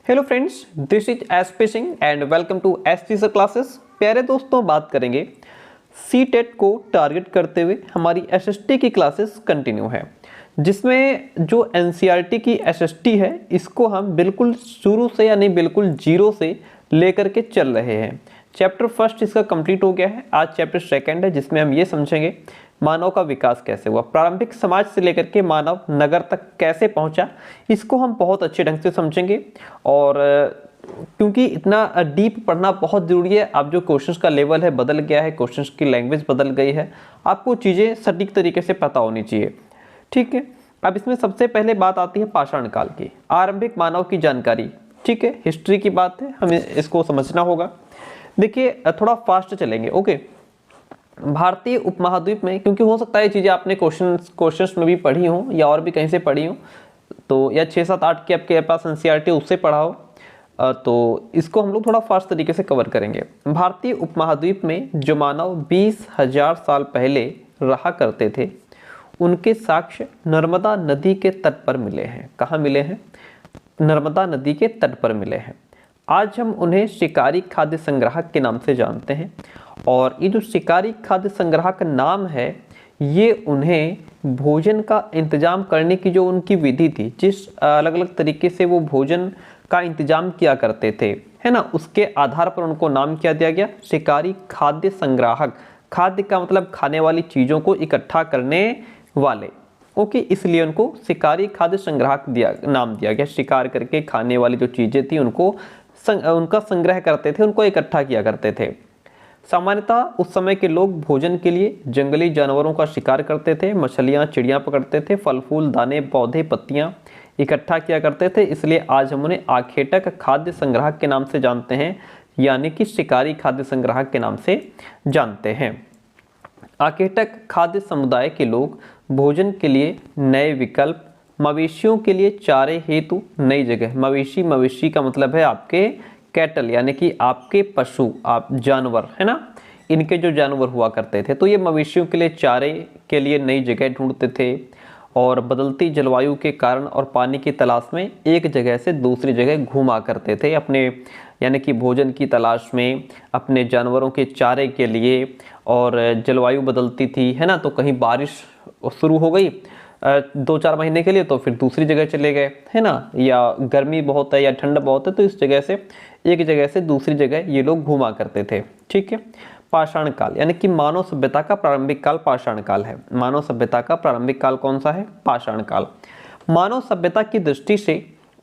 Hello friends, this is S P Singh and welcome to S T sir classes. प्यारे दोस्तों, बात करेंगे सी टेट को टारगेट करते हुए हमारी एसएसटी की क्लासेस कंटिन्यू है, जिसमें जो एनसीईआरटी की एसएसटी है इसको हम बिल्कुल शुरू से यानी बिल्कुल जीरो से लेकर के चल रहे हैं। चैप्टर फर्स्ट इसका कंप्लीट हो गया है। आज चैप्टर सेकंड है, जिसमें हम ये समझेंगे मानव का विकास कैसे हुआ, प्रारंभिक समाज से लेकर के मानव नगर तक कैसे पहुंचा, इसको हम बहुत अच्छे ढंग से समझेंगे। और क्योंकि इतना डीप पढ़ना बहुत ज़रूरी है। अब जो क्वेश्चंस का लेवल है बदल गया है, क्वेश्चंस की लैंग्वेज बदल गई है, आपको चीज़ें सटीक तरीके से पता होनी चाहिए। ठीक है, अब इसमें सबसे पहले बात आती है पाषाण काल की, आरंभिक मानव की जानकारी। ठीक है, हिस्ट्री की बात है, हमें इसको समझना होगा। देखिए, थोड़ा फास्ट चलेंगे। ओके, भारतीय उपमहाद्वीप में, क्योंकि हो सकता है ये चीज़ें आपने क्वेश्चंस में भी पढ़ी हो या और भी कहीं से पढ़ी हो, तो या 6, 7, 8 के आपके पास एनसीईआरटी उससे पढ़ा हो, तो इसको हम लोग थोड़ा फास्ट तरीके से कवर करेंगे। भारतीय उपमहाद्वीप में जो मानव 20,000 साल पहले रहा करते थे, उनके साक्ष्य नर्मदा नदी के तट पर मिले हैं। कहाँ मिले हैं? नर्मदा नदी के तट पर मिले हैं। आज हम उन्हें शिकारी खाद्य संग्राहक के नाम से जानते हैं। और ये जो शिकारी खाद्य संग्राहक नाम है, ये उन्हें भोजन का इंतजाम करने की जो उनकी विधि थी, जिस अलग अलग तरीके से वो भोजन का इंतजाम किया करते थे, है ना, उसके आधार पर उनको नाम क्या दिया गया? शिकारी खाद्य संग्राहक। खाद्य का मतलब खाने वाली चीज़ों को इकट्ठा करने वाले। ओके, इसलिए उनको शिकारी खाद्य संग्राहक नाम दिया गया। शिकार करके खाने वाली जो चीज़ें थी उनका संग्रह करते थे, उनको इकट्ठा किया करते थे। सामान्यतः उस समय के लोग भोजन के लिए जंगली जानवरों का शिकार करते थे, मछलियाँ चिड़ियाँ पकड़ते थे, फल फूल दाने पौधे पत्तियाँ इकट्ठा किया करते थे। इसलिए आज हम उन्हें आखेटक खाद्य संग्राहक के नाम से जानते हैं, यानी कि शिकारी खाद्य संग्राहक के नाम से जानते हैं। आखेटक खाद्य समुदाय के लोग भोजन के लिए नए विकल्प, मवेशियों के लिए चारे हेतु नई जगह, मवेशी का मतलब है आपके कैटल, यानी कि आपके पशु, आप जानवर, है ना, इनके जो जानवर हुआ करते थे, तो ये मवेशियों के लिए चारे के लिए नई जगह ढूंढते थे। और बदलती जलवायु के कारण और पानी की तलाश में एक जगह से दूसरी जगह घूमा करते थे, अपने यानी कि भोजन की तलाश में, अपने जानवरों के चारे के लिए। और जलवायु बदलती थी, है ना, तो कहीं बारिश शुरू हो गई 2-4 महीने के लिए, तो फिर दूसरी जगह चले गए, है ना, या गर्मी बहुत है या ठंड बहुत है, तो इस जगह से एक जगह से दूसरी जगह ये लोग घूमा करते थे। ठीक है, पाषाण काल यानी कि मानव सभ्यता का प्रारंभिक काल पाषाण काल है। मानव सभ्यता का प्रारंभिक काल कौन सा है? पाषाण काल। मानव सभ्यता की दृष्टि से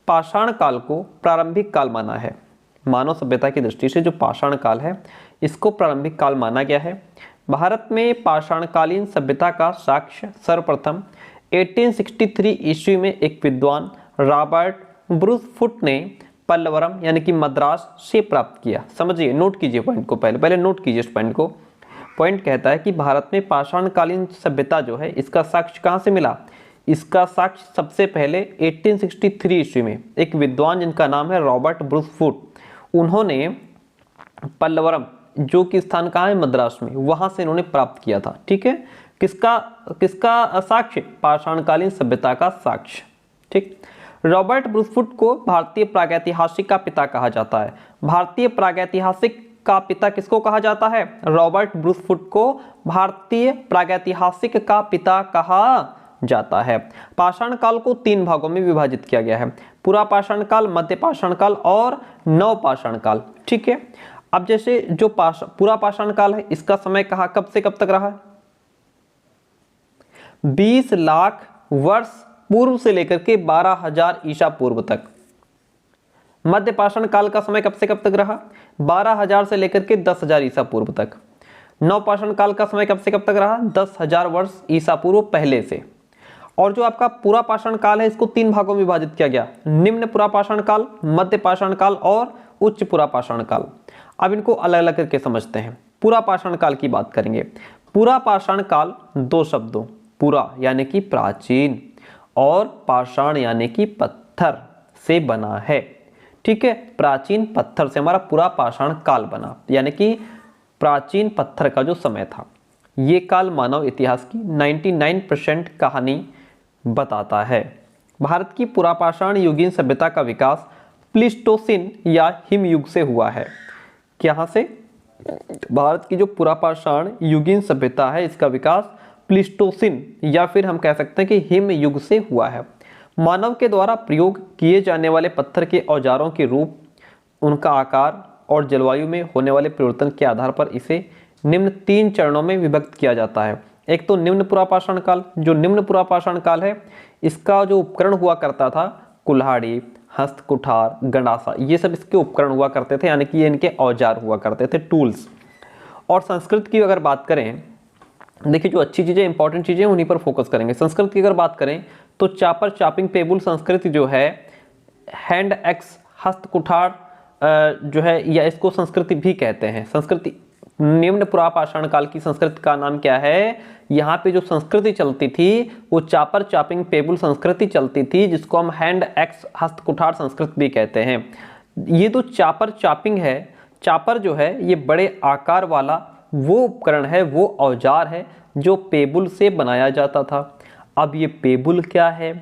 पाषाण काल को प्रारंभिक काल माना है। मानव सभ्यता की दृष्टि से जो पाषाण काल है, इसको प्रारंभिक काल माना गया है। भारत में पाषाणकालीन सभ्यता का साक्ष्य सर्वप्रथम 1863 ईस्वी में एक विद्वान रॉबर्ट ब्रूस फुट ने पल्लवरम यानी कि मद्रास से प्राप्त किया। समझिए, नोट कीजिए पॉइंट को, पहले नोट कीजिए इस पॉइंट को। पॉइंट कहता है कि भारत में पाषाणकालीन सभ्यता जो है, इसका साक्ष्य कहाँ से मिला? इसका साक्ष्य सबसे पहले 1863 ईस्वी में एक विद्वान जिनका नाम है रॉबर्ट ब्रूस फुट, उन्होंने पल्लवरम, जो कि स्थान कहाँ है? मद्रास में, वहां से इन्होंने प्राप्त किया था। ठीक है, किसका साक्ष्य? पाषाणकालीन सभ्यता का साक्ष्य। ठीक, रॉबर्ट ब्रूस फुट को भारतीय प्रागैतिहासिक का पिता कहा जाता है। भारतीय प्रागैतिहासिक का पिता किसको कहा जाता है? रॉबर्ट ब्रूस फुट को भारतीय प्रागैतिहासिक का पिता कहा जाता है। पाषाण काल को 3 भागों में विभाजित किया गया है: पुरा पाषाण काल, मध्य पाषाण काल और नव पाषाण काल। ठीक है, अब जैसे जो पूरा पाषाण काल है, इसका समय कब से कब तक रहा? 20 लाख वर्ष पूर्व से लेकर के 12,000 ईसा पूर्व तक। मध्य पाषाण काल का समय कब से कब तक रहा? 12,000 से लेकर के 10,000 ईसा पूर्व तक। नव पाषाण काल का समय कब से कब तक रहा? 10,000 वर्ष ईसा पूर्व पहले से। और जो आपका पूरा पाषाण काल है, इसको 3 भागों में विभाजित किया गया: निम्न पुरा पाषाण काल, मध्य पाषाण काल और उच्च पुरा पाषाण काल। अब इनको अलग अलग करके समझते हैं। पूरा पाषाण काल की बात करेंगे। पूरा पाषाण काल 2 शब्दों, पुरा यानी कि प्राचीन और पाषाण यानी कि पत्थर से बना है। ठीक है, प्राचीन पत्थर से हमारा पूरा पाषाण काल बना, यानी कि प्राचीन पत्थर का जो समय था। ये काल मानव इतिहास की 99% कहानी बताता है। भारत की पुरापाषाण युगीन सभ्यता का विकास प्लीस्टोसिन या हिमयुग से हुआ है। यहाँ से भारत की जो पुरापाषाण युगीन सभ्यता है इसका विकास प्लीस्टोसिन या फिर हम कह सकते हैं कि हिमयुग से हुआ है। मानव के द्वारा प्रयोग किए जाने वाले पत्थर के औजारों के रूप, उनका आकार और जलवायु में होने वाले परिवर्तन के आधार पर इसे निम्न 3 चरणों में विभक्त किया जाता है। एक तो निम्न पुरापाषाण काल। जो निम्न पुरापाषाण काल है इसका जो उपकरण हुआ करता था कुल्हाड़ी, हस्त कुठार, गंडासा, ये सब इसके उपकरण हुआ करते थे, यानी कि ये इनके औजार हुआ करते थे, टूल्स। और संस्कृत की अगर बात करें, देखिए जो अच्छी चीज़ें इंपॉर्टेंट चीज़ें उन्हीं पर फोकस करेंगे। संस्कृत की अगर बात करें तो चापर चापिंग पेबुल संस्कृति जो है, हैंड एक्स हस्त कुठार जो है, या इसको संस्कृति भी कहते हैं। संस्कृति निम्न पुरापाषाण काल की संस्कृति का नाम क्या है? यहाँ पे जो संस्कृति चलती थी वो चापर चापिंग पेबुल संस्कृति चलती थी, जिसको हम हैंड एक्स हस्त कुठार संस्कृति भी कहते हैं। ये जो चापर चापिंग है, चापर जो है ये बड़े आकार वाला वो उपकरण है, वो औजार है जो पेबुल से बनाया जाता था। अब ये पेबुल क्या है?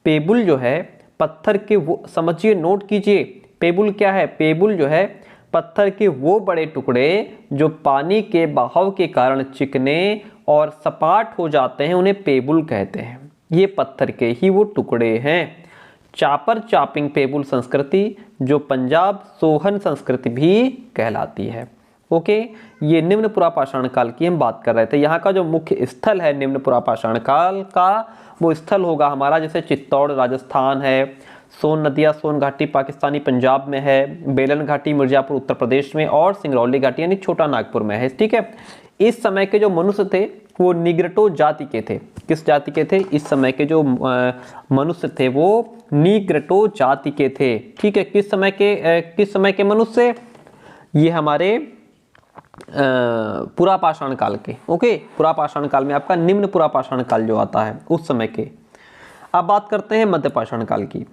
पेबुल जो है पत्थर के वो, समझिए नोट कीजिए, पेबुल क्या है? पेबुल जो है पत्थर के वो बड़े टुकड़े जो पानी के बहाव के कारण चिकने और सपाट हो जाते हैं, उन्हें पेबुल कहते हैं। ये पत्थर के ही वो टुकड़े हैं। चापर चापिंग पेबुल संस्कृति जो पंजाब सोहन संस्कृति भी कहलाती है। ओके, ये निम्न पुरापाषाण काल की हम बात कर रहे थे। यहाँ का जो मुख्य स्थल है निम्न पुरापाषाण काल का, वो स्थल होगा हमारा जैसे चित्तौड़ राजस्थान है, सोन नदिया सोन घाटी पाकिस्तानी पंजाब में है, बेलन घाटी मिर्जापुर उत्तर प्रदेश में, और सिंगरौली घाटी यानी छोटा नागपुर में है। ठीक है, इस समय के जो मनुष्य थे वो निग्रोटो जाति के थे। किस जाति के थे? इस समय के जो मनुष्य थे वो निग्रोटो जाति के थे। ठीक है, किस समय के मनुष्य? ये हमारे पुरापाषाण काल के। ओके, पुरापाषाण काल में आपका निम्न पुरापाषाण काल जो आता है उस समय के। अब बात करते हैं मध्यपाषाण काल की।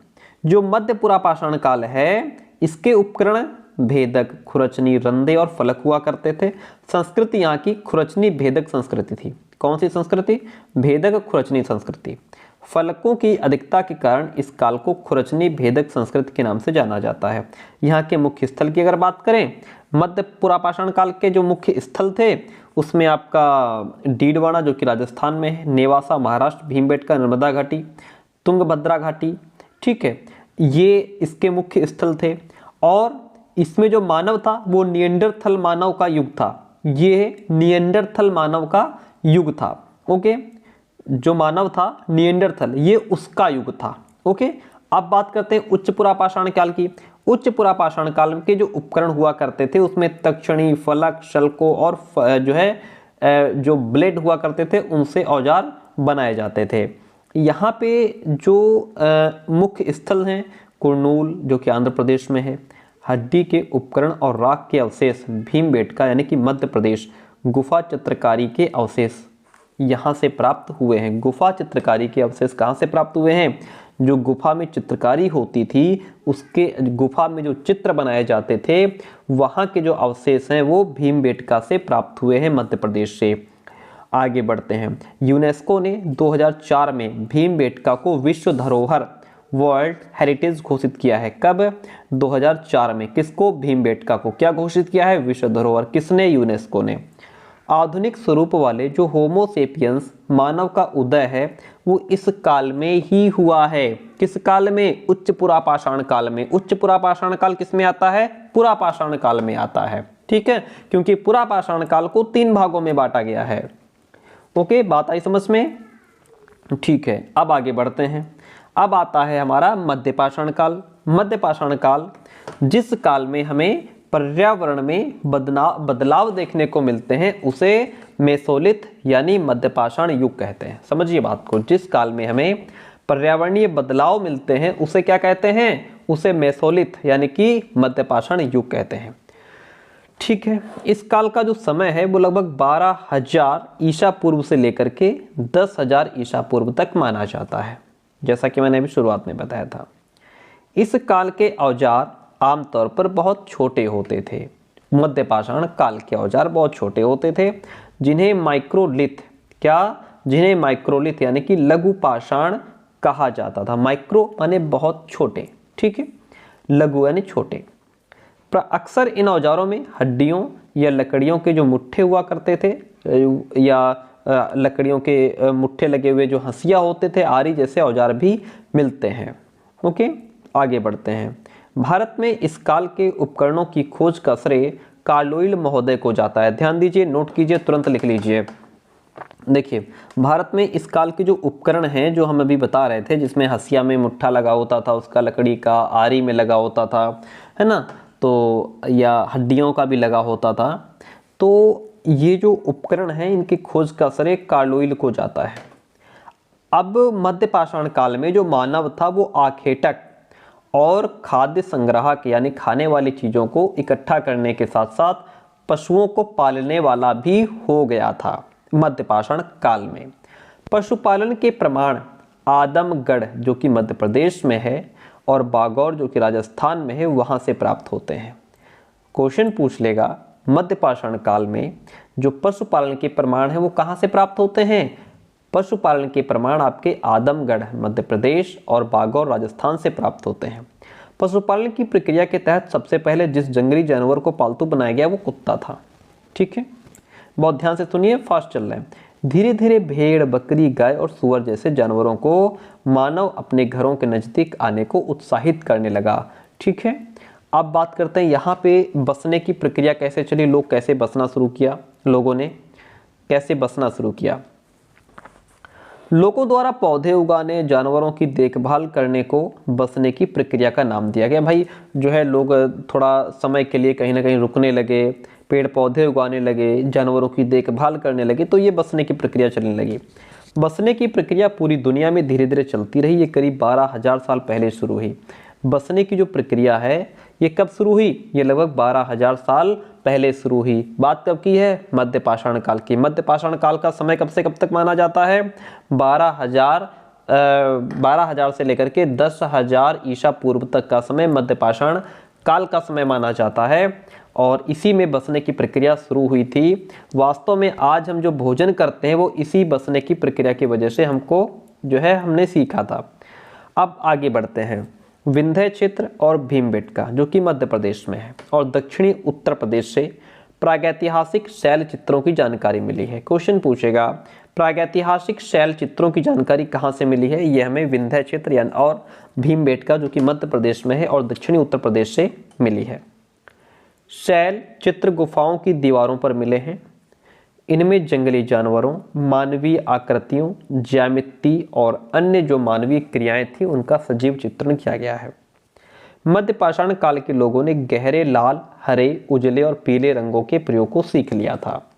जो मध्य पुरापाषाण काल है इसके उपकरण भेदक, खुरचनी, रंदे और फलक हुआ करते थे। संस्कृति यहाँ की खुरचनी भेदक संस्कृति थी। कौन सी संस्कृति? भेदक खुरचनी संस्कृति। फलकों की अधिकता के कारण इस काल को खुरचनी भेदक संस्कृति के नाम से जाना जाता है। यहाँ के मुख्य स्थल की अगर बात करें, मध्य पुरापाषाण काल के जो मुख्य स्थल थे उसमें आपका डीडवाना जो कि राजस्थान में है, नेवासा महाराष्ट्र, भीमबेटका नर्मदा घाटी, तुंगभद्रा घाटी। ठीक है, ये इसके मुख्य स्थल थे। और इसमें जो मानव था वो निएंडरथल मानव का युग था। ये निएंडरथल मानव का युग था। ओके, जो मानव था निएंडरथल, ये उसका युग था। ओके, अब बात करते हैं उच्च पुरापाषाण काल की। उच्च पुरापाषाण काल के जो उपकरण हुआ करते थे उसमें तक्षणी, फलक, शल्कों और जो है जो ब्लेड हुआ करते थे उनसे औजार बनाए जाते थे। यहाँ पे जो मुख्य स्थल हैं कुरनूल जो कि आंध्र प्रदेश में है, हड्डी के उपकरण और राख के अवशेष भीमबेटका यानी कि मध्य प्रदेश, गुफा चित्रकारी के अवशेष यहाँ से प्राप्त हुए हैं। गुफा चित्रकारी के अवशेष कहाँ से प्राप्त हुए हैं? जो गुफा में चित्रकारी होती थी उसके गुफा में जो चित्र बनाए जाते थे वहाँ के जो अवशेष हैं वो भीमबेटका से प्राप्त हुए हैं, मध्य प्रदेश से। आगे बढ़ते हैं। यूनेस्को ने 2004 में भीमबेटका को विश्व धरोहर वर्ल्ड हेरिटेज घोषित किया है। कब? 2004 में। किसको? भीमबेटका को क्या घोषित किया है? विश्व धरोहर। किसने? यूनेस्को ने। आधुनिक स्वरूप वाले जो होमोसेपियंस मानव का उदय है वो इस काल में ही हुआ है। किस काल में? उच्च पुरापाषाण काल में। उच्च पुरापाषाण काल किस में आता है? पुरापाषाण काल में आता है। ठीक है, क्योंकि पुरापाषाण काल को 3 भागों में बांटा गया है। ओके, बात आई समझ में? ठीक है, अब आगे बढ़ते हैं। अब आता है हमारा मध्यपाषाण काल। मध्यपाषाण काल जिस काल में हमें पर्यावरण में बदलाव देखने को मिलते हैं उसे मेसोलिथ यानी मध्यपाषाण युग कहते हैं। समझिए बात को, जिस काल में हमें पर्यावरणीय बदलाव मिलते हैं उसे क्या कहते हैं? उसे मेसोलिथ यानी कि मध्यपाषाण युग कहते हैं। ठीक है, इस काल का जो समय है वो लगभग 12,000 ईसा पूर्व से लेकर के 10,000 ईसा पूर्व तक माना जाता है, जैसा कि मैंने अभी शुरुआत में बताया था। इस काल के औजार आमतौर पर बहुत छोटे होते थे। मध्यपाषाण काल के औजार बहुत छोटे होते थे जिन्हें माइक्रोलिथ यानी कि लघु पाषाण कहा जाता था। माइक्रो माने बहुत छोटे। ठीक है, लघु यानी छोटे। अक्सर इन औजारों में हड्डियों या लकड़ियों के जो मुट्ठे हुआ करते थे, या लकड़ियों के मुट्ठे लगे हुए जो हंसिया होते थे, आरी जैसे औजार भी मिलते हैं। ओके, आगे बढ़ते हैं। भारत में इस काल के उपकरणों की खोज का श्रेय कार्लॉयल महोदय को जाता है। ध्यान दीजिए, नोट कीजिए, तुरंत लिख लीजिए। देखिए, भारत में इस काल के जो उपकरण हैं जो हम अभी बता रहे थे, जिसमें हंसिया में मुट्ठा लगा होता था, उसका लकड़ी का आरी में लगा होता था, है ना, तो या हड्डियों का भी लगा होता था, तो ये जो उपकरण हैं इनकी खोज का श्रेय कार्लॉयल को जाता है। अब मध्य पाषाण काल में जो मानव था वो आखेटक और खाद्य संग्राहक यानी खाने वाली चीज़ों को इकट्ठा करने के साथ साथ पशुओं को पालने वाला भी हो गया था। मध्य पाषाण काल में पशुपालन के प्रमाण आदमगढ़ जो कि मध्य प्रदेश में है और बागौर जो कि राजस्थान में है वहाँ से प्राप्त होते हैं। क्वेश्चन पूछ लेगा, मध्य पाषाण काल में जो पशुपालन के प्रमाण है वो कहाँ से प्राप्त होते हैं? पशुपालन के प्रमाण आपके आदमगढ़ मध्य प्रदेश और बागौर राजस्थान से प्राप्त होते हैं। पशुपालन की प्रक्रिया के तहत सबसे पहले जिस जंगली जानवर को पालतू बनाया गया वो कुत्ता था। ठीक है, बहुत ध्यान से सुनिए, फास्ट चल रहे हैं। धीरे धीरे भेड़, बकरी, गाय और सुअर जैसे जानवरों को मानव अपने घरों के नजदीक आने को उत्साहित करने लगा। ठीक है, अब बात करते हैं यहाँ पे बसने की प्रक्रिया कैसे चली, लोग कैसे बसना शुरू किया, लोगों ने कैसे बसना शुरू किया। लोगों द्वारा पौधे उगाने, जानवरों की देखभाल करने को बसने की प्रक्रिया का नाम दिया गया। भाई जो है लोग थोड़ा समय के लिए कहीं ना कहीं रुकने लगे, पेड़ पौधे उगाने लगे, जानवरों की देखभाल करने लगे, तो ये बसने की प्रक्रिया चलने लगी। बसने की प्रक्रिया पूरी दुनिया में धीरे धीरे चलती रही। ये करीब 12,000 साल पहले शुरू हुई। बसने की जो प्रक्रिया है ये कब शुरू हुई? ये लगभग 12,000 साल पहले शुरू हुई। बात कब की है? मध्य पाषाण काल की। मध्य पाषाण काल का समय कब से कब तक माना जाता है? 12,000 से लेकर के 10,000 ईसा पूर्व तक का समय मध्य पाषाण काल का समय माना जाता है और इसी में बसने की प्रक्रिया शुरू हुई थी। वास्तव में आज हम जो भोजन करते हैं वो इसी बसने की प्रक्रिया की वजह से हमको जो है हमने सीखा था। अब आगे बढ़ते हैं। विंध्य क्षेत्र और भीमबेटका जो कि मध्य प्रदेश में है और दक्षिणी उत्तर प्रदेश से प्रागैतिहासिक शैल चित्रों की जानकारी मिली है। क्वेश्चन पूछेगा, प्रागैतिहासिक शैल चित्रों की जानकारी कहाँ से मिली है? ये हमें विंध्य क्षेत्र यानी और भीमबेटका जो कि मध्य प्रदेश में है और दक्षिणी उत्तर प्रदेश से मिली है। शैल चित्र गुफाओं की दीवारों पर मिले हैं। इनमें जंगली जानवरों, मानवीय आकृतियों, ज्यामिति और अन्य जो मानवीय क्रियाएं थी उनका सजीव चित्रण किया गया है। मध्य पाषाण काल के लोगों ने गहरे लाल, हरे, उजले और पीले रंगों के प्रयोग को सीख लिया था।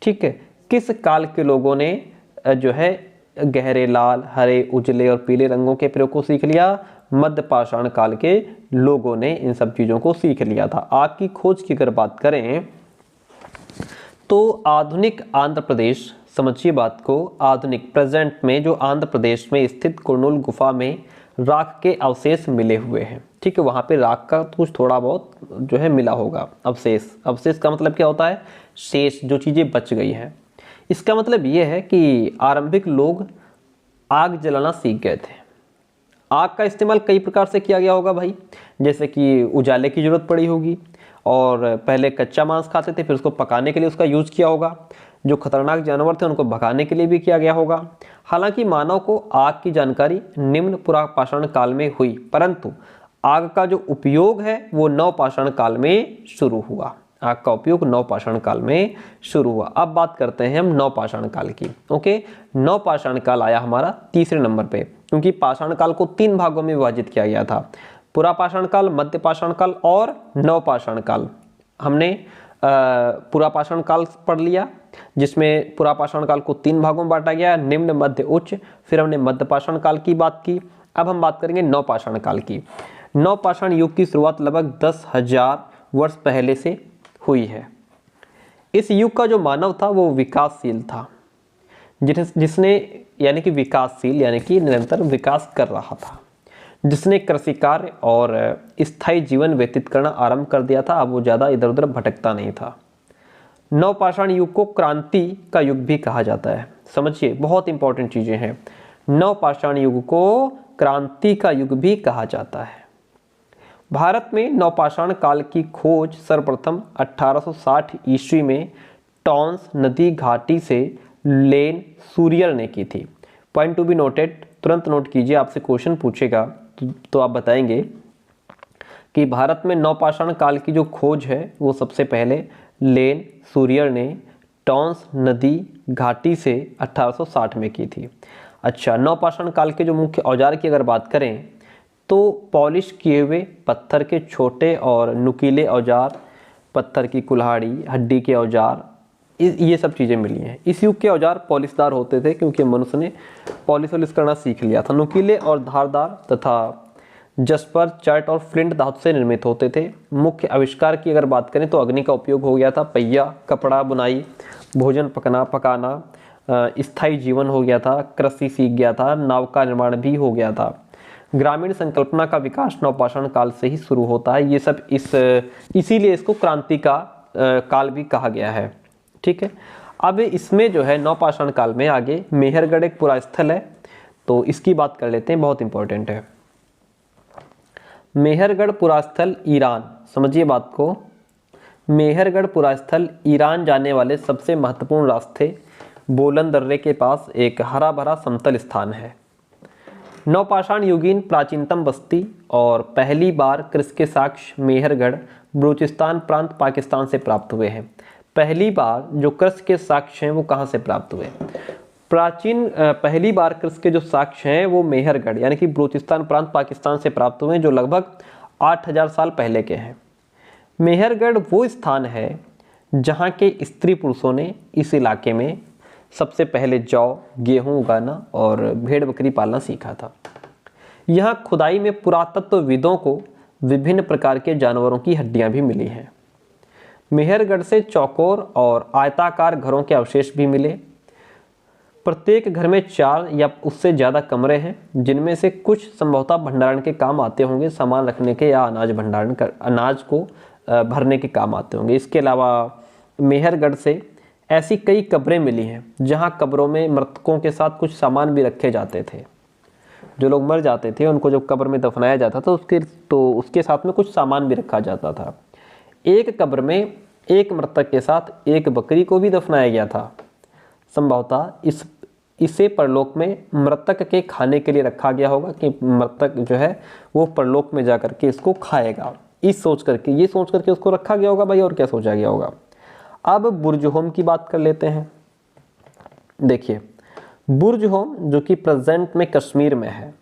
ठीक है, किस काल के लोगों ने जो है गहरे लाल, हरे, उजले और पीले रंगों के प्रयोग को सीख लिया? मध्य पाषाण काल के लोगों ने इन सब चीजों को सीख लिया था। आग की खोज की अगर बात करें तो आधुनिक आंध्र प्रदेश, समझिए बात को, आधुनिक प्रेजेंट में जो आंध्र प्रदेश में स्थित कुरनूल गुफा में राख के अवशेष मिले हुए हैं। ठीक है, वहाँ पे राख का कुछ थोड़ा बहुत जो है मिला होगा, अवशेष। अवशेष का मतलब क्या होता है? शेष, जो चीज़ें बच गई हैं। इसका मतलब ये है कि आरंभिक लोग आग जलाना सीख गए थे। आग का इस्तेमाल कई प्रकार से किया गया होगा भाई, जैसे कि उजाले की जरूरत पड़ी होगी और पहले कच्चा मांस खाते थे, फिर उसको पकाने के लिए उसका यूज किया होगा। जो खतरनाक जानवर थे उनको भगाने के लिए भी किया गया होगा। हालांकि मानव को आग की जानकारी निम्न पुरापाषाण काल में हुई, परंतु आग का जो उपयोग है वो नवपाषाण काल में शुरू हुआ। आग का उपयोग नवपाषाण काल में शुरू हुआ। अब बात करते हैं हम नवपाषाण काल की। ओके, नवपाषाण काल आया हमारा तीसरे नंबर पे, क्योंकि पाषाण काल को 3 भागों में विभाजित किया गया था। पुरापाषाण काल, मध्य पाषाण काल और नवपाषाण काल। हमने पुरापाषाण काल पढ़ लिया जिसमें पुरापाषाण काल को 3 भागों में बांटा गया, निम्न, मध्य, उच्च। फिर हमने मध्य पाषाण काल की बात की। अब हम बात करेंगे नवपाषाण काल की। नवपाषाण युग की शुरुआत लगभग 10,000 वर्ष पहले से हुई है। इस युग का जो मानव था वो विकासशील था, जिसने यानी कि विकासशील यानी कि निरंतर विकास कर रहा था, जिसने कृषि कार्य और स्थायी जीवन व्यतीत करना आरंभ कर दिया था। अब वो ज़्यादा इधर उधर भटकता नहीं था। नवपाषाण युग को क्रांति का युग भी कहा जाता है। समझिए, बहुत इंपॉर्टेंट चीज़ें हैं। नवपाषाण युग को क्रांति का युग भी कहा जाता है। भारत में नवपाषाण काल की खोज सर्वप्रथम 1860 ईस्वी में टॉन्स नदी घाटी से लेन सूरियर ने की थी। पॉइंट टू बी नोटेड, तुरंत नोट कीजिए, आपसे क्वेश्चन पूछेगा तो आप बताएंगे कि भारत में नवपाषाण काल की जो खोज है वो सबसे पहले लेन सूरियर ने टॉन्स नदी घाटी से 1860 में की थी। अच्छा, नवपाषाण काल के जो मुख्य औजार की अगर बात करें तो पॉलिश किए हुए पत्थर के छोटे और नुकीले औजार, पत्थर की कुल्हाड़ी, हड्डी के औजार, ये सब चीज़ें मिली हैं। इस युग के औजार पॉलिशदार होते थे क्योंकि मनुष्य ने पॉलिश करना सीख लिया था। नुकीले और धारदार तथा जस्पर, चर्ट और फ्लिंट धातु से निर्मित होते थे। मुख्य आविष्कार की अगर बात करें तो अग्नि का उपयोग हो गया था, पहिया, कपड़ा बुनाई, भोजन पकाना, स्थायी जीवन हो गया था, कृषि सीख गया था, नाव का निर्माण भी हो गया था। ग्रामीण संकल्पना का विकास नवपाषाण काल से ही शुरू होता है। ये सब इसीलिए इसको क्रांति का काल भी कहा गया है। ठीक है, अब इसमें जो है नवपाषाण काल में आगे मेहरगढ़ एक पुरास्थल है, तो इसकी बात कर लेते हैं, बहुत इंपॉर्टेंट है। मेहरगढ़ पुरास्थल ईरान, समझिए बात को, मेहरगढ़ पुरास्थल ईरान जाने वाले सबसे महत्वपूर्ण रास्ते बोलन दर्रे के पास एक हरा भरा समतल स्थान है। नवपाषाण युगीन प्राचीनतम बस्ती और पहली बार कृषि के साक्ष्य मेहरगढ़ बलूचिस्तान प्रांत पाकिस्तान से प्राप्त हुए हैं। पहली बार जो कृषि के साक्ष्य हैं वो कहाँ से प्राप्त हुए? पहली बार कृषि के जो साक्ष्य हैं वो मेहरगढ़ यानी कि बलूचिस्तान प्रांत पाकिस्तान से प्राप्त हुए हैं, जो लगभग 8000 साल पहले के हैं। मेहरगढ़ वो स्थान है जहाँ के स्त्री पुरुषों ने इस इलाके में सबसे पहले जौ, गेहूं उगाना और भेड़ बकरी पालना सीखा था। यहाँ खुदाई में पुरातत्वविदों को विभिन्न प्रकार के जानवरों की हड्डियां भी मिली हैं। मेहरगढ़ से चौकोर और आयताकार घरों के अवशेष भी मिले। प्रत्येक घर में 4 या उससे ज़्यादा कमरे हैं, जिनमें से कुछ संभवतः भंडारण के काम आते होंगे, सामान रखने के या अनाज को भरने के काम आते होंगे। इसके अलावा मेहरगढ़ से ऐसी कई कब्रें मिली हैं जहां कब्रों में मृतकों के साथ कुछ सामान भी रखे जाते थे। जो लोग मर जाते थे उनको जब कब्र में दफनाया जाता था उसके साथ में कुछ सामान भी रखा जाता था। एक कब्र में एक मृतक के साथ एक बकरी को भी दफनाया गया था। संभवतः इसे परलोक में मृतक के खाने के लिए रखा गया होगा कि मृतक जो है वो परलोक में जाकर के इसको खाएगा। ये सोच करके उसको रखा गया होगा भाई, और क्या सोचा गया होगा। अब बुर्ज होम की बात कर लेते हैं। देखिए, बुर्ज होम जो कि प्रेजेंट में कश्मीर में है,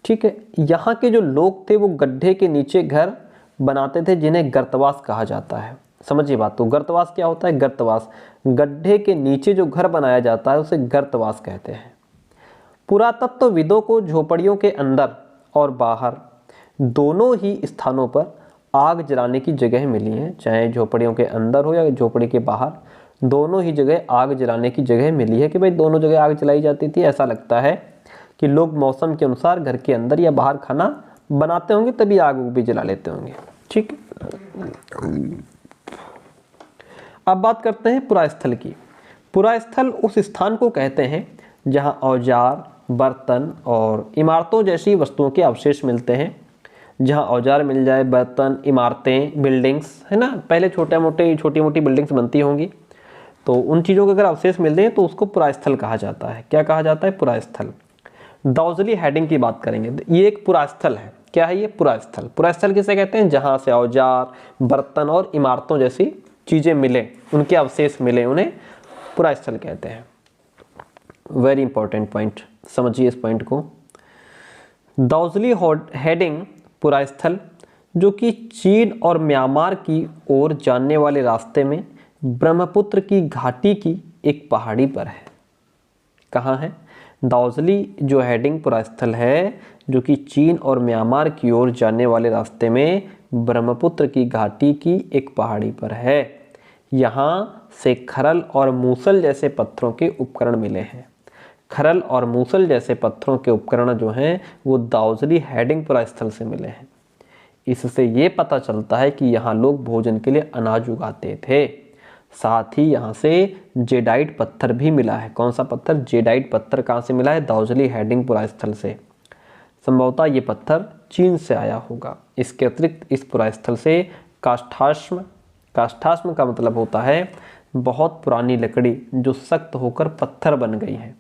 ठीक है, यहाँ के जो लोग थे वो गड्ढे के नीचे घर बनाते थे जिन्हें गर्तवास कहा जाता है। समझिए बात, तो गर्तवास क्या होता है? गर्तवास, गड्ढे के नीचे जो घर बनाया जाता है उसे गर्तवास कहते हैं। पुरातत्वविदों को झोपड़ियों के अंदर और बाहर दोनों ही स्थानों पर आग जलाने की जगह मिली है, चाहे झोपड़ियों के अंदर हो या झोपड़ी के बाहर, दोनों ही जगह आग जलाने की जगह मिली है कि भाई दोनों जगह आग जलाई जाती थी। ऐसा लगता है कि लोग मौसम के अनुसार घर के अंदर या बाहर खाना बनाते होंगे तभी आग भी जला लेते होंगे। ठीक, अब बात करते हैं पुरास्थल की। पुरास्थल उस स्थान को कहते हैं जहां औजार, बर्तन और इमारतों जैसी वस्तुओं के अवशेष मिलते हैं। जहां औजार मिल जाए, बर्तन, इमारतें, बिल्डिंग्स, है ना, पहले छोटी मोटी बिल्डिंग्स बनती होंगी, तो उन चीज़ों के अगर अवशेष मिलते हैं तो उसको पुरास्थल कहा जाता है। क्या कहा जाता है? पुरास्थल। दाउजली हेडिंग की बात करेंगे, ये एक पुरास्थल है। क्या है ये? पुरास्थल। पुरास्थल किसे कहते हैं? जहाँ से औजार, बर्तन और इमारतों जैसी चीज़ें मिले, उनके अवशेष मिले, उन्हें पुरास्थल कहते हैं। वेरी इंपॉर्टेंट पॉइंट, समझिए इस पॉइंट को। दाउजली हेडिंग पुरास्थल जो कि चीन और म्यांमार की ओर जाने वाले रास्ते में ब्रह्मपुत्र की घाटी की एक पहाड़ी पर है। कहाँ है? दाउजली जो हेडिंग पुरास्थल है जो कि चीन और म्यांमार की ओर जाने वाले रास्ते में ब्रह्मपुत्र की घाटी की एक पहाड़ी पर है। यहाँ से खरल और मूसल जैसे पत्थरों के उपकरण मिले हैं। खरल और मूसल जैसे पत्थरों के उपकरण जो हैं वो दाउजली हेडिंग पुरास्थल से मिले हैं। इससे ये पता चलता है कि यहाँ लोग भोजन के लिए अनाज उगाते थे। साथ ही यहाँ से जेडाइट पत्थर भी मिला है। कौन सा पत्थर? जेडाइट पत्थर कहाँ से मिला है? दाउजली हेडिंग पुरास्थल से। संभवतः ये पत्थर चीन से आया होगा। इसके अतिरिक्त इस पुरास्थल से काष्ठाश्म, काष्ठाश्म का मतलब होता है बहुत पुरानी लकड़ी जो सख्त होकर पत्थर बन गई है,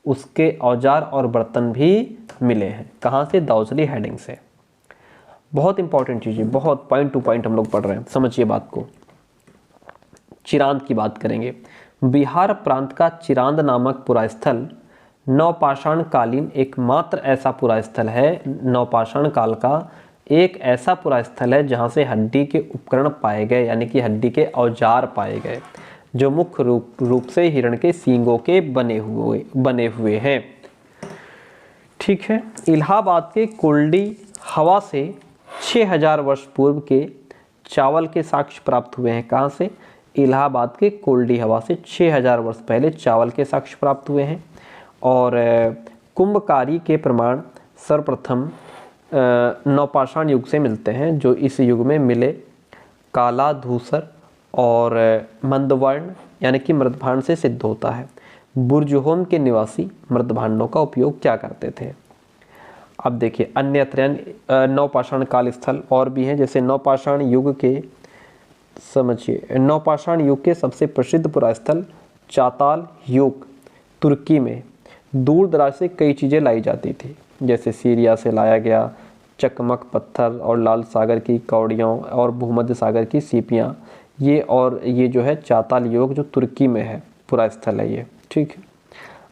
उसके औजार और बर्तन भी मिले हैं। कहाँ से? दाउसली हेडिंग से। बहुत इंपॉर्टेंट चीज़ है, बहुत पॉइंट टू पॉइंट हम लोग पढ़ रहे हैं, समझिए बात को। चिरांद की बात करेंगे। बिहार प्रांत का चिरांद नामक पुरास्थल नवपाषाण कालीन एकमात्र ऐसा पुरास्थल है, नवपाषाण काल का एक ऐसा पुरास्थल है जहाँ से हड्डी के उपकरण पाए गए, यानी कि हड्डी के औजार पाए गए, जो मुख्य रूप से हिरण के सींगों के बने हुए हैं। ठीक है। इलाहाबाद के कुल्डी हवा से 6000 वर्ष पूर्व के चावल के साक्ष्य प्राप्त हुए हैं। कहाँ से? इलाहाबाद के कुल्डी हवा से 6000 वर्ष पहले चावल के साक्ष्य प्राप्त हुए हैं। और कुंभकारी के प्रमाण सर्वप्रथम नवपाषाण युग से मिलते हैं, जो इस युग में मिले काला धूसर और मंदवर्ण यानी कि मृदभांड से सिद्ध होता है। बुर्जहोम के निवासी मृदभांडों का उपयोग क्या करते थे? अब देखिए अन्य नवपाषाण काल स्थल और भी हैं, जैसे नवपाषाण युग के, समझिए, नवपाषाण युग के सबसे प्रसिद्ध पुरास्थल चाताल युग तुर्की में दूर दराज से कई चीज़ें लाई जाती थी, जैसे सीरिया से लाया गया चकमक पत्थर और लाल सागर की कौड़ियों और भूमध्य सागर की सीपियाँ, ये जो है चाताल युग जो तुर्की में है पुरास्थल है ये। ठीक है।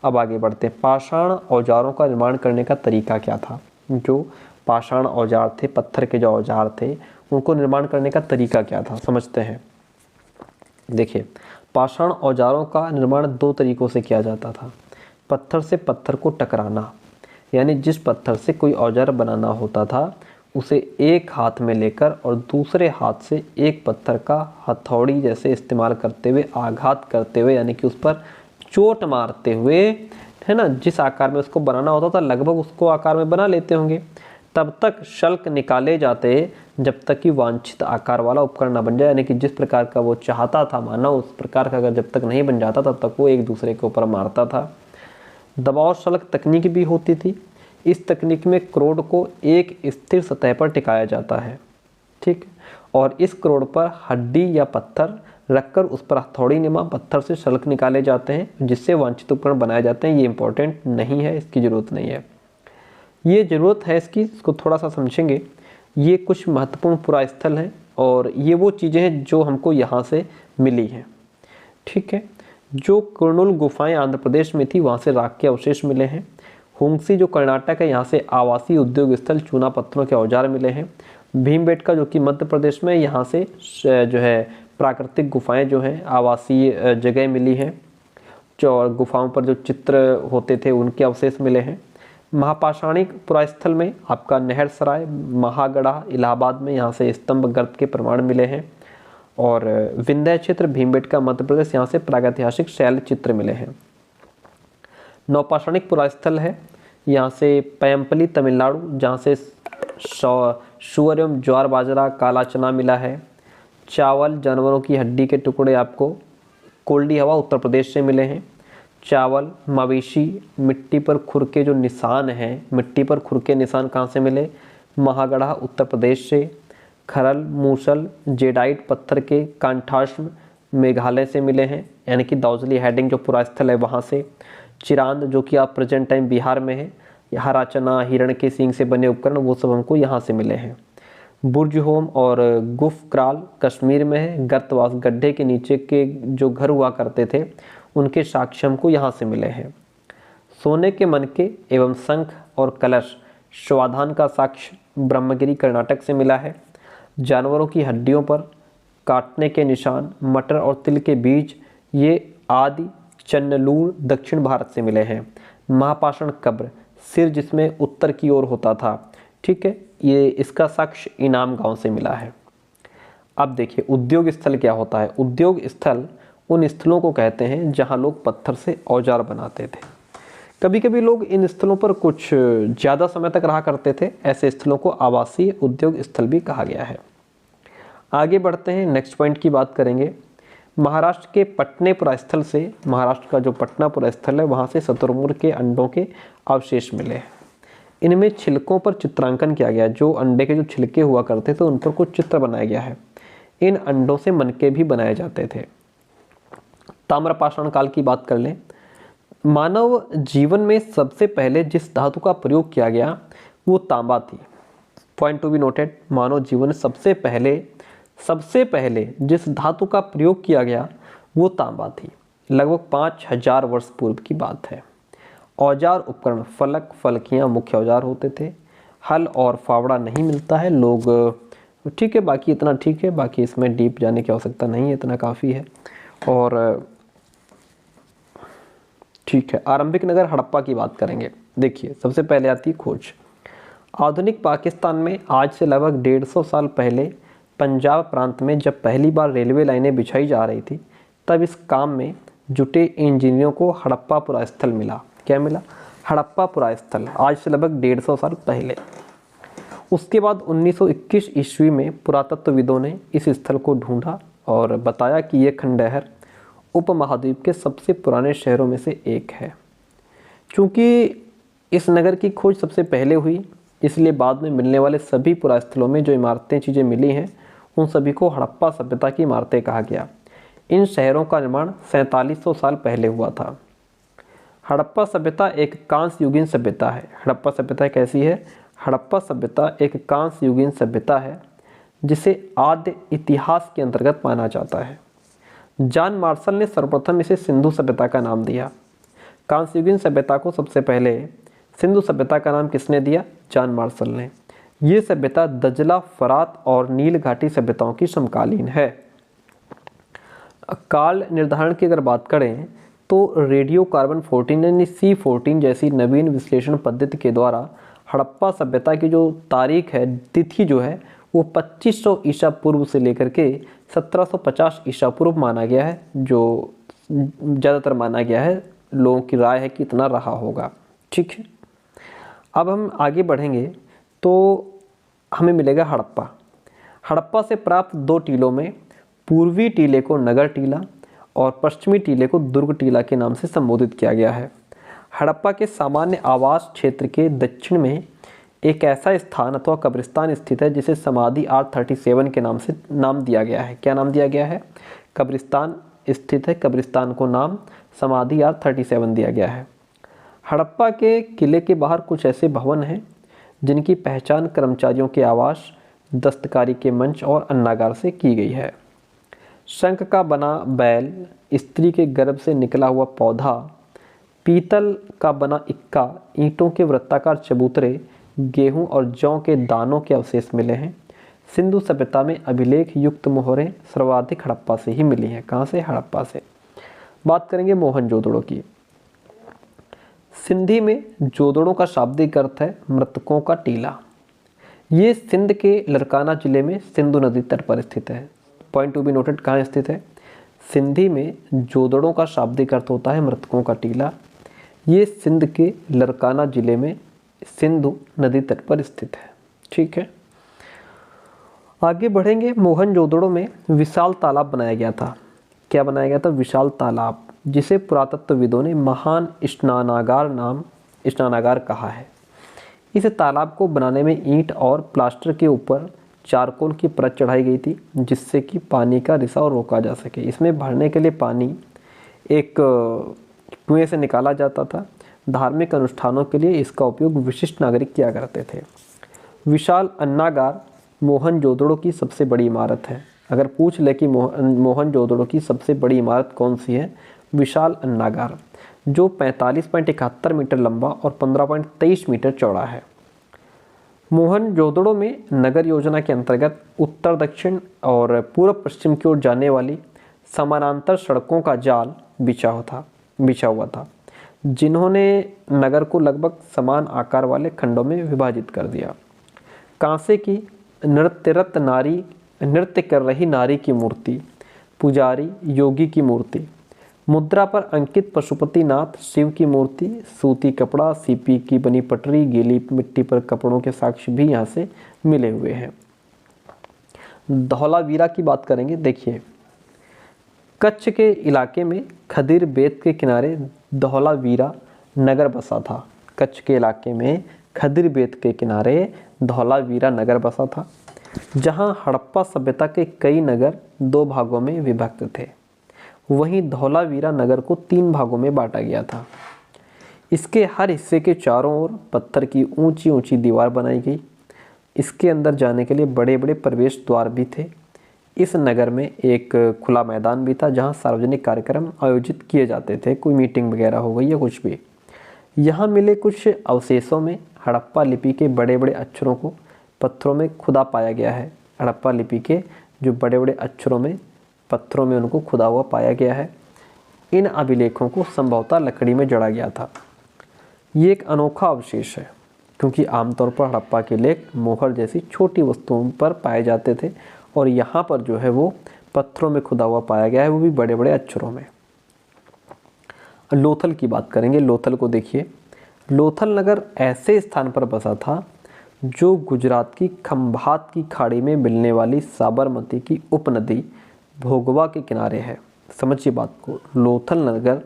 अब आगे बढ़ते हैं। पाषाण औजारों का निर्माण करने का तरीका क्या था? जो पाषाण औजार थे, पत्थर के जो औजार थे, उनको निर्माण करने का तरीका क्या था, समझते हैं। देखिए, पाषाण औजारों का निर्माण 2 तरीकों से किया जाता था। पत्थर से पत्थर को टकराना, यानी जिस पत्थर से कोई औजार बनाना होता था उसे एक हाथ में लेकर और दूसरे हाथ से एक पत्थर का हथौड़ी जैसे इस्तेमाल करते हुए, आघात करते हुए, यानी कि उस पर चोट मारते हुए, है ना, जिस आकार में उसको बनाना होता था लगभग उसको आकार में बना लेते होंगे। तब तक शल्क निकाले जाते जब तक कि वांछित आकार वाला उपकरण ना बन जाए, यानी कि जिस प्रकार का वो चाहता था मानव, उस प्रकार का अगर जब तक नहीं बन जाता तब तक वो एक दूसरे के ऊपर मारता था। दबाव शल्क तकनीक भी होती थी। इस तकनीक में क्रोड को एक स्थिर सतह पर टिकाया जाता है। ठीक। और इस क्रोड पर हड्डी या पत्थर रखकर उस पर हथौड़ी नुमा पत्थर से शल्क निकाले जाते हैं, जिससे वांछित उपकरण बनाए जाते हैं। ये इंपॉर्टेंट नहीं है, इसकी ज़रूरत नहीं है। ये ज़रूरत है इसको थोड़ा सा समझेंगे। ये कुछ महत्वपूर्ण पुरास्थल हैं और ये वो चीज़ें हैं जो हमको यहाँ से मिली हैं। ठीक है। जो कुर्नूल गुफाएं आंध्र प्रदेश में थी, वहाँ से राख के अवशेष मिले हैं। हुंसी जो कर्नाटक है, यहाँ से आवासीय उद्योग स्थल चूना पत्थरों के औजार मिले हैं। भीमबेटका जो कि मध्य प्रदेश में, यहाँ से जो है प्राकृतिक गुफाएं जो हैं आवासीय जगह मिली हैं, जो गुफाओं पर जो चित्र होते थे उनके अवशेष मिले हैं। महापाषाणिक पुरास्थल में आपका नहर सराय, महागढ़ा, इलाहाबाद में यहाँ से स्तंभ गर्त के प्रमाण मिले हैं। और विंध्य क्षेत्र भीमबेटका मध्य प्रदेश, यहाँ से प्रागैतिहासिक शैल चित्र मिले हैं। नवपाषाणिक पुरास्थल है यहाँ से पैम्पली तमिलनाडु, जहाँ से सुअर एवं ज्वार बाजरा काला चना मिला है। चावल जानवरों की हड्डी के टुकड़े आपको कोल्डी हवा उत्तर प्रदेश से मिले हैं। चावल, मवेशी, मिट्टी पर खुर के जो निशान हैं, मिट्टी पर खुर के निशान कहाँ से मिले? महागढ़ा उत्तर प्रदेश से। खरल, मूसल, जेडाइट पत्थर के कांठाश्म मेघालय से मिले हैं, यानी कि दाउसली हेडिंग जो पुरास्थल है वहाँ से। चिरांद जो कि आप प्रेजेंट टाइम बिहार में है, हरा चना, हिरण के सींग से बने उपकरण वो सब हमको यहाँ से मिले हैं। बुर्जहोम और गुफक्राल कश्मीर में है। गर्तवास गड्ढे के नीचे के जो घर हुआ करते थे उनके साक्ष्य हमको यहाँ से मिले हैं। सोने के मनके एवं शंख और कलश स्वाधान का साक्ष्य ब्रह्मगिरी कर्नाटक से मिला है। जानवरों की हड्डियों पर काटने के निशान, मटर और तिल के बीज, ये आदि चन्नलूर दक्षिण भारत से मिले हैं। महापाषाण कब्र, सिर जिसमें उत्तर की ओर होता था, ठीक है, ये इसका साक्ष्य इनाम गांव से मिला है। अब देखिए उद्योग स्थल क्या होता है। उद्योग स्थल उन स्थलों को कहते हैं जहां लोग पत्थर से औजार बनाते थे। कभी कभी लोग इन स्थलों पर कुछ ज़्यादा समय तक रहा करते थे, ऐसे स्थलों को आवासीय उद्योग स्थल भी कहा गया है। आगे बढ़ते हैं, नेक्स्ट पॉइंट की बात करेंगे। महाराष्ट्र के पटने पुरास्थल से, महाराष्ट्र का जो पटना पुरास्थल है वहाँ से शतुरमुर्ग के अंडों के अवशेष मिले हैं। इनमें छिलकों पर चित्रांकन किया गया। जो अंडे के जो छिलके हुआ करते थे उन पर कुछ चित्र बनाया गया है। इन अंडों से मनके भी बनाए जाते थे। ताम्रपाषाण काल की बात कर लें। मानव जीवन में सबसे पहले जिस धातु का प्रयोग किया गया वो तांबा थी। पॉइंट टू बी नोटेड, मानव जीवन में सबसे पहले जिस धातु का प्रयोग किया गया वो तांबा थी। लगभग 5000 वर्ष पूर्व की बात है। औजार उपकरण, फलक, फलकियाँ मुख्य औजार होते थे। हल और फावड़ा नहीं मिलता है। लोग ठीक है, बाकी इतना ठीक है, बाकी इसमें डीप जाने की आवश्यकता नहीं है, इतना काफ़ी है। और ठीक है, आरंभिक नगर हड़प्पा की बात करेंगे। देखिए, सबसे पहले आती है खोज। आधुनिक पाकिस्तान में आज से लगभग 150 साल पहले पंजाब प्रांत में जब पहली बार रेलवे लाइनें बिछाई जा रही थी, तब इस काम में जुटे इंजीनियरों को हड़प्पापुरा स्थल मिला। क्या मिला? हड़प्पापुरा स्थल, आज से लगभग 150 साल पहले। उसके बाद 1921 ईस्वी में पुरातत्वविदों ने इस स्थल को ढूंढा और बताया कि यह खंडहर उपमहाद्वीप के सबसे पुराने शहरों में से एक है। चूँकि इस नगर की खोज सबसे पहले हुई, इसलिए बाद में मिलने वाले सभी पुरास्थलों में जो इमारतें चीज़ें मिली हैं उन सभी को हड़प्पा सभ्यता की इमारतें कहा गया। इन शहरों का निर्माण 4700 साल पहले हुआ था। हड़प्पा सभ्यता एक कांस्य युगीन सभ्यता है। हड़प्पा सभ्यता कैसी है? हड़प्पा सभ्यता एक कांस्य युगीन सभ्यता है जिसे आद्य इतिहास के अंतर्गत माना जाता है। जॉन मार्शल ने सर्वप्रथम इसे सिंधु सभ्यता का नाम दिया। कांस्य युगीन सभ्यता को सबसे पहले सिंधु सभ्यता का नाम किसने दिया? जॉन मार्शल ने। ये सभ्यता दजला, फरात और नील घाटी सभ्यताओं की समकालीन है। काल निर्धारण की अगर बात करें तो रेडियो कार्बन 14 यानी C14 जैसी नवीन विश्लेषण पद्धति के द्वारा हड़प्पा सभ्यता की जो तारीख है, तिथि जो है, वो 2500 ईसा पूर्व से लेकर के 1750 ईसा पूर्व माना गया है, जो ज़्यादातर माना गया है। लोगों की राय है कि इतना रहा होगा। ठीक है, अब हम आगे बढ़ेंगे तो हमें मिलेगा हड़प्पा। हड़प्पा से प्राप्त 2 टीलों में पूर्वी टीले को नगर टीला और पश्चिमी टीले को दुर्ग टीला के नाम से संबोधित किया गया है। हड़प्पा के सामान्य आवास क्षेत्र के दक्षिण में एक ऐसा स्थान अथवा कब्रिस्तान स्थित है जिसे समाधि R37 के नाम से नाम दिया गया है। क्या नाम दिया गया है? कब्रिस्तान स्थित है, कब्रिस्तान को नाम समाधि R37 दिया गया है। हड़प्पा के किले के बाहर कुछ ऐसे भवन हैं जिनकी पहचान कर्मचारियों के आवास, दस्तकारी के मंच और अन्नागार से की गई है। शंख का बना बैल, स्त्री के गर्भ से निकला हुआ पौधा, पीतल का बना इक्का, ईंटों के वृत्ताकार चबूतरे, गेहूं और जौ के दानों के अवशेष मिले हैं। सिंधु सभ्यता में अभिलेख युक्त मोहरें सर्वाधिक हड़प्पा से ही मिली हैं। कहाँ से? हड़प्पा से। बात करेंगे मोहनजोदड़ो की। सिंधी में जोदड़ों का शाब्दिक अर्थ है मृतकों का टीला। ये सिंध के लरकाना जिले में सिंधु नदी तट पर स्थित है। पॉइंट टू बी नोटेड, कहाँ स्थित है? सिंधी में जोदड़ों का शाब्दिक अर्थ होता है मृतकों का टीला। ये सिंध के लरकाना जिले में सिंधु नदी तट पर स्थित है। ठीक है, आगे बढ़ेंगे। मोहनजोदड़ो में विशाल तालाब बनाया गया था। क्या बनाया गया था? विशाल तालाब, जिसे पुरातत्वविदों ने महान स्नानागार कहा है। इस तालाब को बनाने में ईंट और प्लास्टर के ऊपर चारकोल की परत चढ़ाई गई थी जिससे कि पानी का रिसाव रोका जा सके। इसमें भरने के लिए पानी एक कुएं से निकाला जाता था। धार्मिक अनुष्ठानों के लिए इसका उपयोग विशिष्ट नागरिक किया करते थे। विशाल अन्नागार मोहनजोदड़ो की सबसे बड़ी इमारत है। अगर पूछ ले कि मोहनजोदड़ो की सबसे बड़ी इमारत कौन सी है? विशाल अन्नागार, जो 45.71 मीटर लंबा और 15.23 मीटर चौड़ा है। मोहनजोदड़ो में नगर योजना के अंतर्गत उत्तर दक्षिण और पूर्व पश्चिम की ओर जाने वाली समानांतर सड़कों का जाल बिछा हुआ था, जिन्होंने नगर को लगभग समान आकार वाले खंडों में विभाजित कर दिया। कांसे की नृत्य कर रही नारी की मूर्ति, पुजारी योगी की मूर्ति, मुद्रा पर अंकित पशुपतिनाथ शिव की मूर्ति, सूती कपड़ा, सीपी की बनी पटरी, गीली मिट्टी पर कपड़ों के साक्ष्य भी यहाँ से मिले हुए हैं। धौलावीरा की बात करेंगे। देखिए, कच्छ के इलाके में खदीर बेत के किनारे धौलावीरा नगर बसा था। कच्छ के इलाके में खदिर बेत के किनारे धौलावीरा नगर बसा था, जहां हड़प्पा सभ्यता के कई नगर 2 भागों में विभक्त थे। वहीं धौलावीरा नगर को 3 भागों में बांटा गया था। इसके हर हिस्से के चारों ओर पत्थर की ऊंची ऊंची दीवार बनाई गई। इसके अंदर जाने के लिए बड़े बड़े प्रवेश द्वार भी थे। इस नगर में एक खुला मैदान भी था जहां सार्वजनिक कार्यक्रम आयोजित किए जाते थे, कोई मीटिंग वगैरह हो गई या कुछ भी। यहाँ मिले कुछ अवशेषों में हड़प्पा लिपि के बड़े बड़े अक्षरों को पत्थरों में खुदा पाया गया है। हड़प्पा लिपि के जो बड़े बड़े अक्षरों में पत्थरों में उनको खुदा हुआ पाया गया है। इन अभिलेखों को संभवतः लकड़ी में जड़ा गया था। ये एक अनोखा अवशेष है क्योंकि आमतौर पर हड़प्पा के लेख मोहर जैसी छोटी वस्तुओं पर पाए जाते थे और यहाँ पर जो है वो पत्थरों में खुदा हुआ पाया गया है, वो भी बड़े बड़े अक्षरों में। लोथल की बात करेंगे। लोथल को देखिए, लोथल नगर ऐसे स्थान पर बसा था जो गुजरात की खंभात की खाड़ी में मिलने वाली साबरमती की उपनदी भोगवा के किनारे है। समझिए बात को, लोथल नगर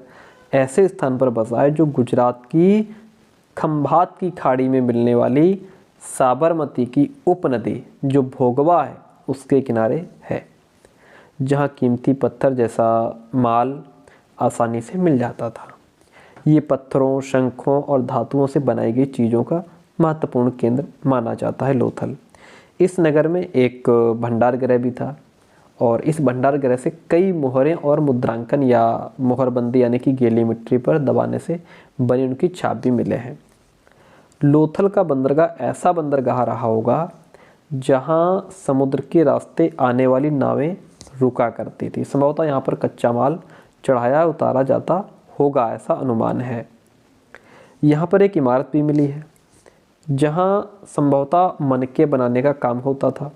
ऐसे स्थान पर बसा है जो गुजरात की खंभात की खाड़ी में मिलने वाली साबरमती की उपनदी जो भोगवा है उसके किनारे है, जहाँ कीमती पत्थर जैसा माल आसानी से मिल जाता था। ये पत्थरों, शंखों और धातुओं से बनाई गई चीज़ों का महत्वपूर्ण केंद्र माना जाता है लोथल। इस नगर में एक भंडार गृह भी था और इस भंडार गृह से कई मोहरें और मुद्रांकन या मोहरबंदी यानी कि गीली मिट्टी पर दबाने से बनी उनकी छाप भी मिले हैं। लोथल का बंदरगाह ऐसा बंदरगाह रहा होगा जहां समुद्र के रास्ते आने वाली नावें रुका करती थी। संभवतः यहाँ पर कच्चा माल चढ़ाया उतारा जाता होगा, ऐसा अनुमान है। यहाँ पर एक इमारत भी मिली है जहाँ संभवतः मनके बनाने का काम होता था।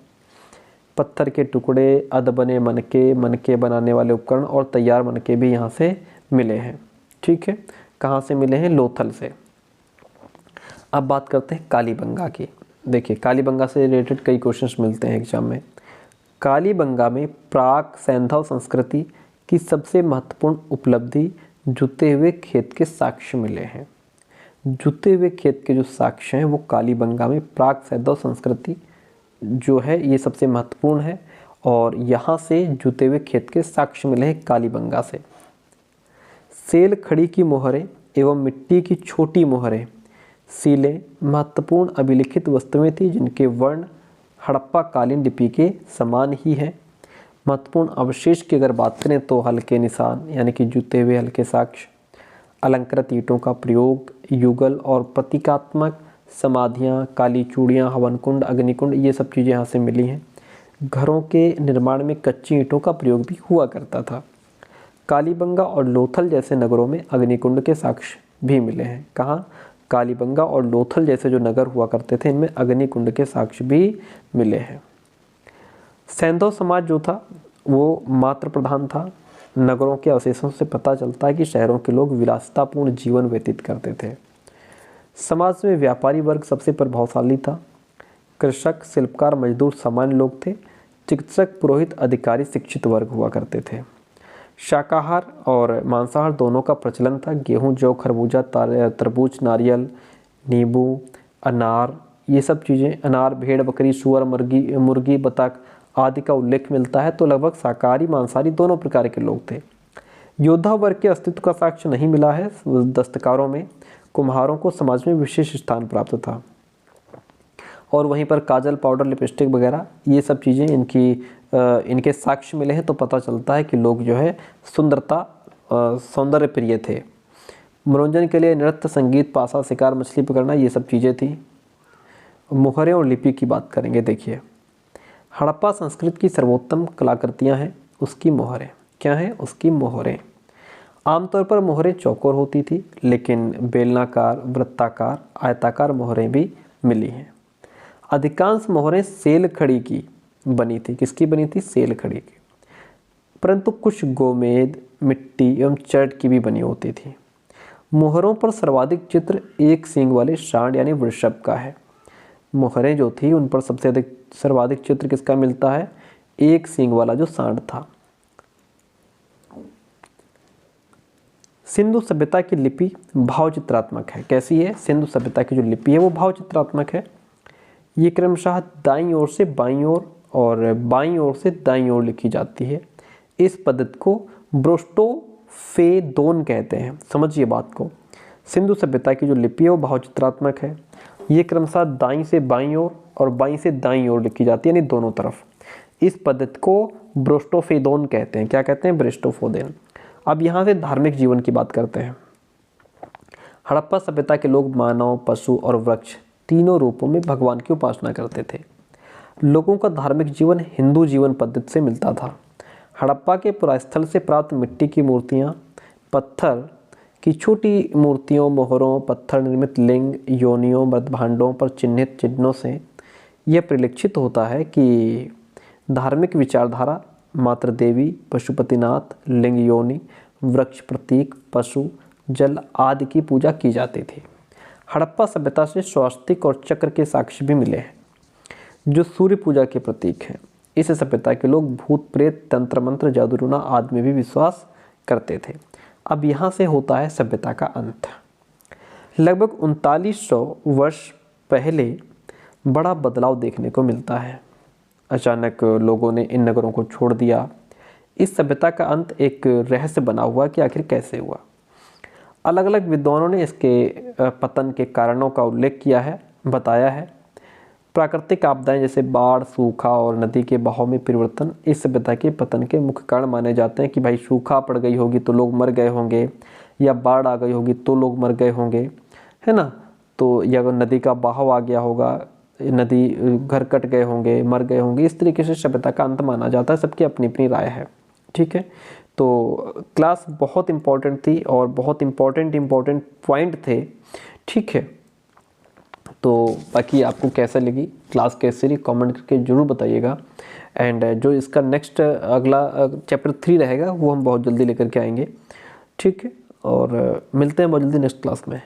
पत्थर के टुकड़े, अधबने मनके बनाने वाले उपकरण और तैयार मनके भी यहाँ से मिले हैं। ठीक है, कहाँ से मिले हैं? लोथल से। अब बात करते हैं कालीबंगा की। देखिए, कालीबंगा से रिलेटेड कई क्वेश्चंस मिलते हैं एग्जाम में। कालीबंगा में प्राक सैंधव संस्कृति की सबसे महत्वपूर्ण उपलब्धि जुते हुए खेत के साक्ष्य मिले हैं। जुते हुए खेत के जो साक्ष्य हैं वो कालीबंगा में प्राक सैंधव संस्कृति जो है ये सबसे महत्वपूर्ण है और यहाँ से जुते हुए खेत के साक्ष्य मिले हैं कालीबंगा से। सेल खड़ी की मोहरें एवं मिट्टी की छोटी मोहरें, सीलें महत्वपूर्ण अभिलिखित वस्तुएं थी जिनके वर्ण हड़प्पा कालीन लिपि के समान ही है। महत्वपूर्ण अवशेष की अगर बात करें तो हल्के निशान यानी कि जुते हुए हल्के साक्ष्य, अलंकृत ईंटों का प्रयोग, युगल और प्रतीकात्मक समाधियाँ, काली चूड़ियाँ, हवन कुंड, अग्निकुंड, ये सब चीज़ें यहाँ से मिली हैं। घरों के निर्माण में कच्ची ईंटों का प्रयोग भी हुआ करता था। कालीबंगा और लोथल जैसे नगरों में अग्निकुंड के साक्ष्य भी मिले हैं। कहाँ? कालीबंगा और लोथल जैसे जो नगर हुआ करते थे इनमें अग्निकुंड के साक्ष्य भी मिले हैं। सैंधव समाज जो था वो मात्र प्रधान था। नगरों के अवशेषों से पता चलता है कि शहरों के लोग विलासितापूर्ण जीवन व्यतीत करते थे। समाज में व्यापारी वर्ग सबसे प्रभावशाली था। कृषक, शिल्पकार, मजदूर सामान्य लोग थे। चिकित्सक, पुरोहित, अधिकारी शिक्षित वर्ग हुआ करते थे। शाकाहार और मांसाहार दोनों का प्रचलन था। गेहूं, जौ, खरबूजा, तरबूज, नारियल, नींबू, अनार, ये सब चीज़ें, अनार, भेड़, बकरी, सुअर, मुर्गी, बतख आदि का उल्लेख मिलता है। तो लगभग शाकाहारी मांसाहारी दोनों प्रकार के लोग थे। योद्धा वर्ग के अस्तित्व का साक्ष्य नहीं मिला है। दस्तकारों में कुम्हारों को समाज में विशेष स्थान प्राप्त था और वहीं पर काजल, पाउडर, लिपस्टिक वगैरह ये सब चीज़ें इनके साक्ष्य मिले हैं। तो पता चलता है कि लोग जो है सौंदर्य प्रिय थे। मनोरंजन के लिए नृत्य, संगीत, पासा, शिकार, मछली पकड़ना ये सब चीज़ें थी। मोहरें और लिपि की बात करेंगे। देखिए, हड़प्पा संस्कृति की सर्वोत्तम कलाकृतियाँ हैं उसकी मोहरें। क्या हैं? उसकी मोहरें। आमतौर पर मोहरें चौकोर होती थी लेकिन बेलनाकार, वृत्ताकार, आयताकार मोहरें भी मिली हैं। अधिकांश मोहरें सेल खड़ी की बनी थी। किसकी बनी थी? सेल खड़ी की। परंतु कुछ गोमेद, मिट्टी एवं चर्ट की भी बनी होती थी। मोहरों पर सर्वाधिक चित्र एक सींग वाले सांड यानी वृषभ का है। मोहरें जो थी उन पर सबसे सर्वाधिक चित्र किसका मिलता है? एक सींग वाला जो सांड था। सिंधु सभ्यता की लिपि भावचित्रात्मक है। कैसी है? सिंधु सभ्यता की जो लिपि है वो भावचित्रात्मक है। ये क्रमशः दाईं ओर से बाईं ओर और बाईं ओर से दाईं ओर लिखी जाती है। इस पद्धति को ब्रोस्टोफेदोन कहते हैं। समझिए बात को, सिंधु सभ्यता की जो लिपि है वो भावचित्रात्मक है। ये क्रमशः दाईं से बाईं ओर और बाईं से दाईं ओर लिखी जाती है, यानी दोनों तरफ। इस पद्धति को ब्रोस्टोफेदोन कहते हैं। क्या कहते हैं? ब्रोस्टोफेदोन। अब यहाँ से धार्मिक जीवन की बात करते हैं। हड़प्पा सभ्यता के लोग मानव, पशु और वृक्ष तीनों रूपों में भगवान की उपासना करते थे। लोगों का धार्मिक जीवन हिंदू जीवन पद्धति से मिलता था। हड़प्पा के पुरास्थल से प्राप्त मिट्टी की मूर्तियाँ, पत्थर की छोटी मूर्तियों, मोहरों, पत्थर निर्मित लिंग, योनियों, मृतभांडों पर चिन्हित चिन्हों से यह परिलक्षित होता है कि धार्मिक विचारधारा मातृ देवी, पशुपतिनाथ, लिंग, योनि, वृक्ष प्रतीक, पशु, जल आदि की पूजा की जाती थी। हड़प्पा सभ्यता से स्वास्तिक और चक्र के साक्ष्य भी मिले हैं, जो सूर्य पूजा के प्रतीक हैं। इस सभ्यता के लोग भूत प्रेत, तंत्र मंत्र, जादू टोना आदि में भी विश्वास करते थे। अब यहाँ से होता है सभ्यता का अंत। लगभग 3900 वर्ष पहले बड़ा बदलाव देखने को मिलता है। अचानक लोगों ने इन नगरों को छोड़ दिया। इस सभ्यता का अंत एक रहस्य बना हुआ कि आखिर कैसे हुआ। अलग अलग विद्वानों ने इसके पतन के कारणों का उल्लेख किया है, बताया है। प्राकृतिक आपदाएं जैसे बाढ़, सूखा और नदी के बहाव में परिवर्तन इस सभ्यता के पतन के मुख्य कारण माने जाते हैं। कि भाई सूखा पड़ गई होगी तो लोग मर गए होंगे, या बाढ़ आ गई होगी तो लोग मर गए होंगे, है ना। तो या नदी का बहाव आ गया होगा, नदी घर कट गए होंगे, मर गए होंगे। इस तरीके से सभ्यता का अंत माना जाता है। सबकी अपनी अपनी राय है, ठीक है। तो क्लास बहुत इंपॉर्टेंट थी और बहुत इंपॉर्टेंट पॉइंट थे, ठीक है। तो बाकी आपको कैसा लगी क्लास, कैसे रही, कमेंट करके ज़रूर बताइएगा। एंड जो इसका नेक्स्ट अगला चैप्टर 3 रहेगा वो हम बहुत जल्दी लेकर के आएंगे, ठीक है। और मिलते हैं बहुत जल्दी नेक्स्ट क्लास में।